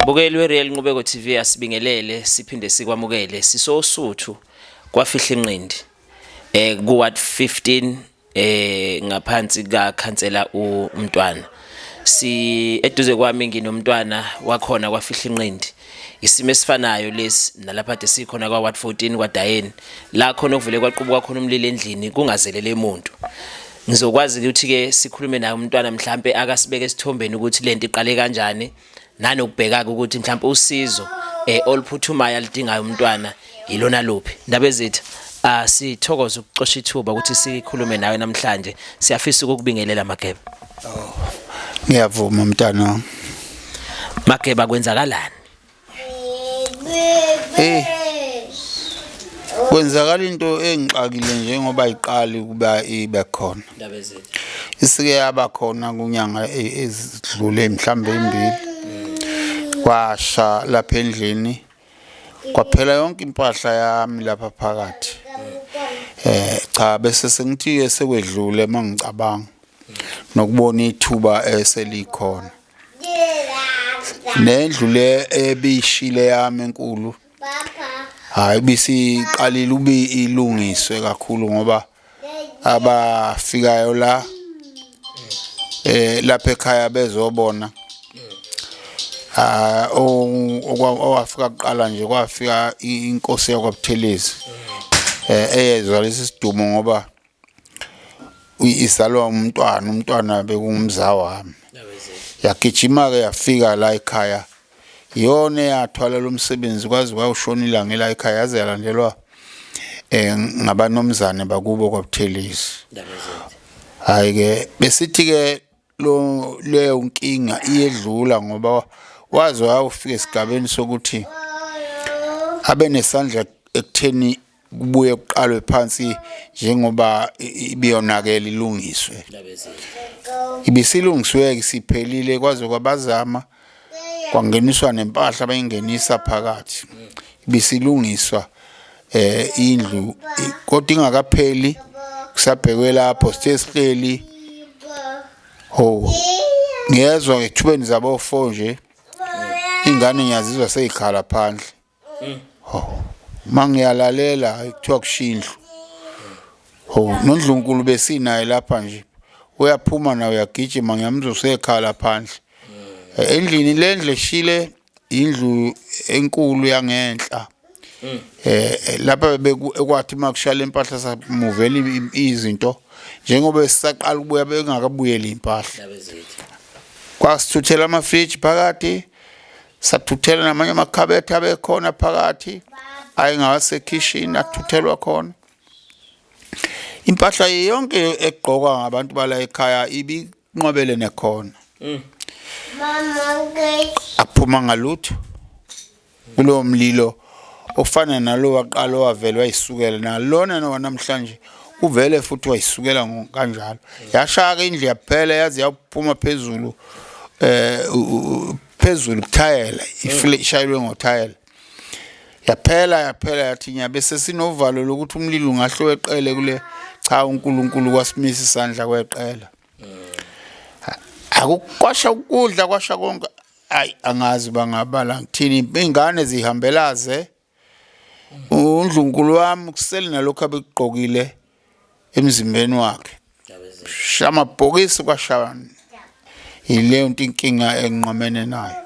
Bukeli we-Real Nqubeko TV asibingelele siphinde sikwamukele sisosuthu kwafihla inqindi ku-Ward 15 ngaphansi kaKhansela uMntwana eduze kwami nginomntwana wakhona kwafihla inqindi isimo esifanayo lesi nalapha de sikhona kwa-Ward 14 kwaDayeni la khona okuvele kwaqubuka khona umlilo endlini kungazelele umuntu. Ngizokwazi ukuthi ke sikhulume naye umntwana mhlambe akasibeke esithombeni ukuthi lento iqale kanjani nanokubheka ukuthi mhlawumbe usizo oluphuthumayo alidingayo umntwana ilona luphi. Ndaba ezitha sithokoza ukuxosha ithuba ukuthi sikhulume nawe namhlanje. Siyafisa ukukubingelela Mageba. Ngiyavuma mntana. Mageba kwenzakalani? Kwenzakala into engixakile njengoba iqali kuba ibe khona. Ndaba ezitha Isike yaba khona kunyanga ezidlule mhlambe imbili. Kwasha lapha endlini kwaphela yonke impahla yami lapha phakathi. Cha bese sengithi sekwedlule mangicabanga nokubona ithuba eselikhona. Nendlu le ebishile yami enkulu hayi bisiqalile ubi ilungiswe kakhulu ngoba abafikayo la lapha ekhaya bezobona owafika kuqala nje kwafika inkosi yakwaButhelezi eyezwa lesi sidumo ngoba izalwa umntwana bekungumza wami. Yagijima ke yafika la ekhaya yona yathwala lo msebenzi kwazi kwawushonila ngela ekhaya yaze yalandelwa ngabanomzane bakubo kwaButhelezi. Hayi ke besithi ke leyo nkinga iyedlula ngoba wazi wayofika esigabeni sokuthi abe nesandla ekutheni kubuye kuqalwe phansi njengoba ibiyonakela ilungiswe. Ibisilungiswe isiphelile kwaze kwabazama kwangeniswa nempahla bayingenisa phakathi. Ibisilungiswa indlu kodwa ingakapheli kusabhekwe lapho sithe sihleli ngiyezwa ethubeni zabo 4 nje ingane ngiyazizwa seyikhala phandle. Mangiyalalela kuthiwa kushindlu. Nondlunkulu besinaye lapha nje uyaphuma nawe uyagijima ngiyamuzwa usekhala phandle. Endlini lendle shile indlu enkulu yangenhla. Lapha bekwathi makushala impahla samuvela izinto njengoba sisaqala ukubuya bengakabuyeli impahla. Kwasithuthela ama-fridge phakathi sathuthela namanye amakhabethe abekhona phakathi ayingawase kitchen athuthelwa khona. Impahla yonke egqokwa ngabantu bala ekhaya ibinqobele nekhona. Aphuma ngalutho kulo mlilo ofana nalo waqala wavela wayisukela nalona namhlanje uvele futhi wayisukela kanjalo. Yashaka indlu yaphela yazi yaphuma phezulu kuthayela ishayelwe ngothayela. Yaphela yathi nya bese sinovalo lokuthi umlilo ungahle weqele kule cha uNkulunkulu kwasimisa isandla kweqela. Akukwasha ukudla kwasha konke ayi angazi bangabala ngithini ingane zihambelaze uNdlunkulu wami kusele nalokho abekugqokile emzimbeni wakhe. Shama bhokisi kwashana ileyo inkinga enqamene nayo.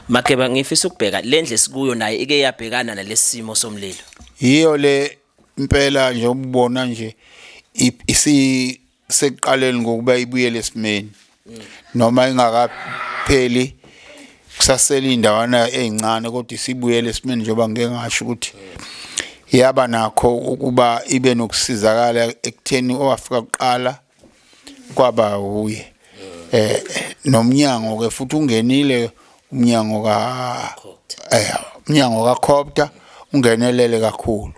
Mageba ngifisa ukubheka lendle sikuyo naye ike yabhekana nalesimo somlilo. Yiyo le impela nje ubona nje seqaleni ngokuba ibuyele esimeni noma ingakapheli kusasela indawana ezincane kodwa isibuyele esimeni njengoba ngeke ngasho ukuthi yaba nakho ukuba ibe nokusizakala ekutheni owafika kuqala kwaba uye. Nomnyango ke futhi ungenile umnyango kaCopter ungenelele kakhulu.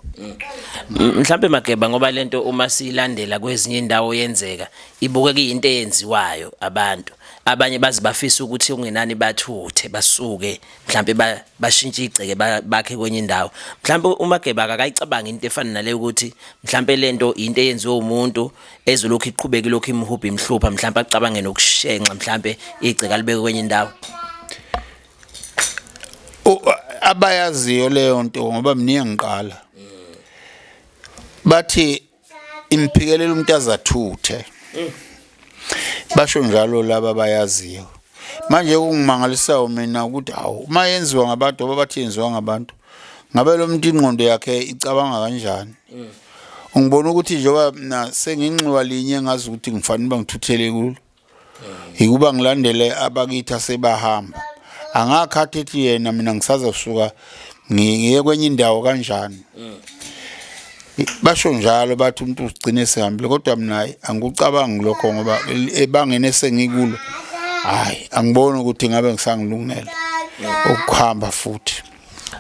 Mhlambe Mageba ngoba lento uma silandela kwezinye indawo yenzeka ibuke kuyinto eyenziwayo abantu abanye bazibafisa ukuthi ungenani bathuthe basuke mhlambe bashintshe igceke bakhe kwenye indawo. Mhlambe uMageba akayicabanga into efana nale ukuthi mhlambe lento into eyenziwe umuntu ezolokhu iqhubeka lokhu imhubha imhlupha mhlambe acabange nokushenxa mhlambe igceke alibeke kwenye indawo. abayaziyo leyo nto ngoba mningi ngiqala bathi imphikelela umuntu azathuthe basho njalo laba bayaziyo manje kungimangalisayo mina ukuthi awu uma yenziwa ngabantu abathi yenziwa ngabantu ngabe lo muntu ingqondo yakhe icabanga kanjani ungibona ukuthi njengoba mina senginxiwa linye ngazi ukuthi ngifanele bangithuthele kulo ikuba ngilandele abakithi asebahamba angakhathi ethi yena mina ngisazosuka ngiye kwenye indawo kanjani basho njalo bathi umuntu ugcine sehambile kodwa mina angikucabangi lokho ngoba ebangene sengikulo hayi angiboni ukuthi ngabe ngisangilungela ukuhamba futhi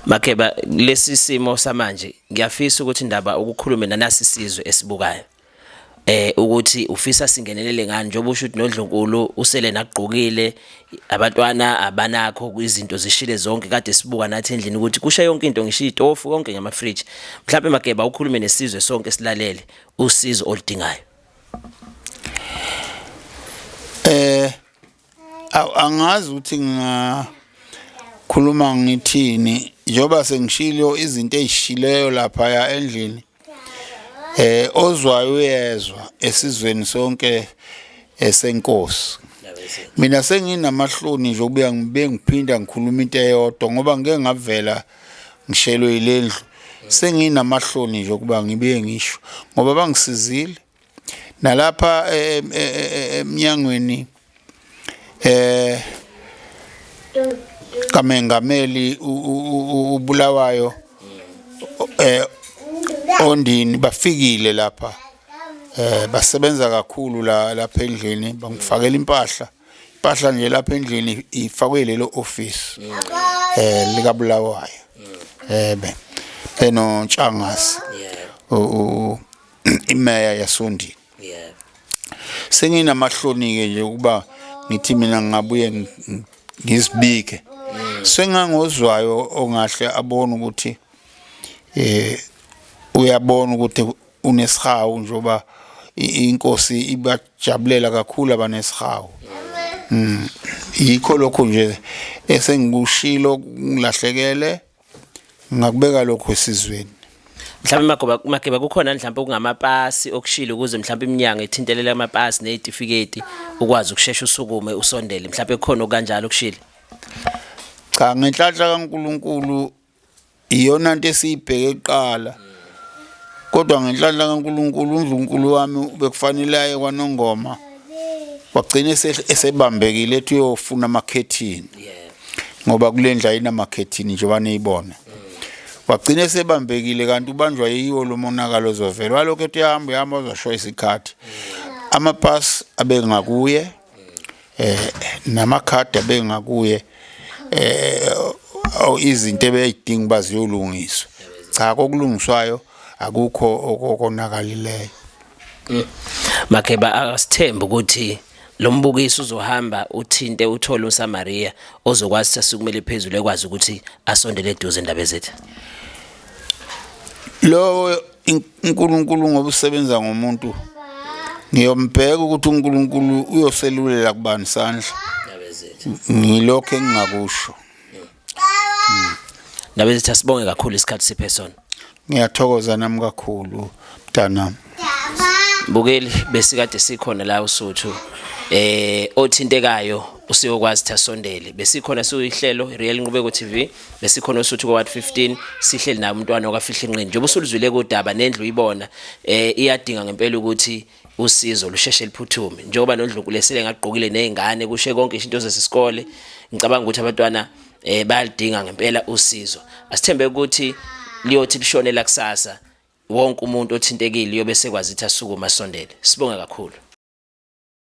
Makeba lesi simo samanje ngiyafisa ukuthi indaba ukukhuluma nanasi sizwe esibukayo ukuthi ufisa singenelele ngani njengoba usho ukuthi noDlunkulu usele naqhokile abantwana abanakho izinto zishile zonke kade sibuka nathi endlini ukuthi kusha yonke into ngisho itofu konke ngama fridge mhlawumbe Makeba ukhulume nesizwe sonke silalele usizo oludingayo angazi ukuthi ngingakhuluma ngithini njoba sengishilo izinto ezishileyo lapha ya endlini ozwayo uyezwa esizweni sonke esenkosi mina senginamahloni nje ukuya ngibe ngiphinda ngikhuluma into eyodwa ngoba ngeke ngavela ngishelwe yilendlu senginamahloni nje ukuba ngibe ngisho ngoba bangisizile nalapha eminyangweni kamengameli uBulawayo ondini bafikile lapha basebenza kakhulu lapha endlini bangifakela impahla nje lapha endlini ifakwe lelo office lika Bulawayo eno Ntshangasi imeya yaSondini senginamahloni ke nje ukuba ngithi mina ngabuye ngizibike sengangozwayo ongahle abone ukuthi uyabona ukuthi unesihawu njoba inkosi ibajabulela kakhulu abanesihawu yikho lokho nje esengikushilo ngilahlekele ngakubeka lokho esizweni mhlawumbe Makeba kukhona mhlawumbe kungamapasi okushilo ukuze mhlawumbe iminyango ithintelele amapasi nezitifiketi ukwazi ukusheshsha usukume usondele mhlawumbe kukhona kanjalo okushilo cha ngenhlanhla kaNkuluNkulu iyona into esiyibheke eqala kodwa ngenhlanhla kaNkuluNkulu uNdlunkulu wami bekufanele aye kwaNongoma wagcina esebambekile ethi uyofuna amakhethini ngoba kulendla inamakhethini nje baneyibona wagcina esebambekile kanti ubanjwa yiyo lo monakalo ozovela walokho ethi hamba uzoshoya isikhathi amapasi abengakuye namakhadi abengakuye izinto ebeyidinga baziyolungiswa cha kokulungiswayo akukho okonakalileyo Makeba asithembe ukuthi lo mbukiso uzohamba uthinte uthole uSamaria ozokwazi sasikumele phezulu ekwazi ukuthi asondele eduze indaba zethu lo uNkulunkulu ngoba usebenza ngomuntu ngiyombheka ukuthi uNkulunkulu uyoselulela kubani sandla ngilokho engingakusho Nabe zethu asibonge kakhulu isikhathi siphesona ngiyathokoza nami kakhulu mntanami Bukeli besikade sikhona la uSuthu othintekayo usiyokwazi ukuthi asondele besikhona siyihlelo Real Nqubeko TV besikhona uSuthu ko 15 sihleli naye umntwana okafihla inqindi njengoba usuluzwile kodaba nendlu uyibona iyadinga ngempela ukuthi usizo lusheshe liphuthume njengoba noNdlunkulu esele ngaqhokile nezingane kushe konke izinto zesikole ngicabanga ukuthi abantwana bayalidinga ngempela usizo asithembe ukuthi liyothi lishone la kusasa wonke umuntu othintekile yobe sekwazi ukuthi asuke umasondele sibonge kakhulu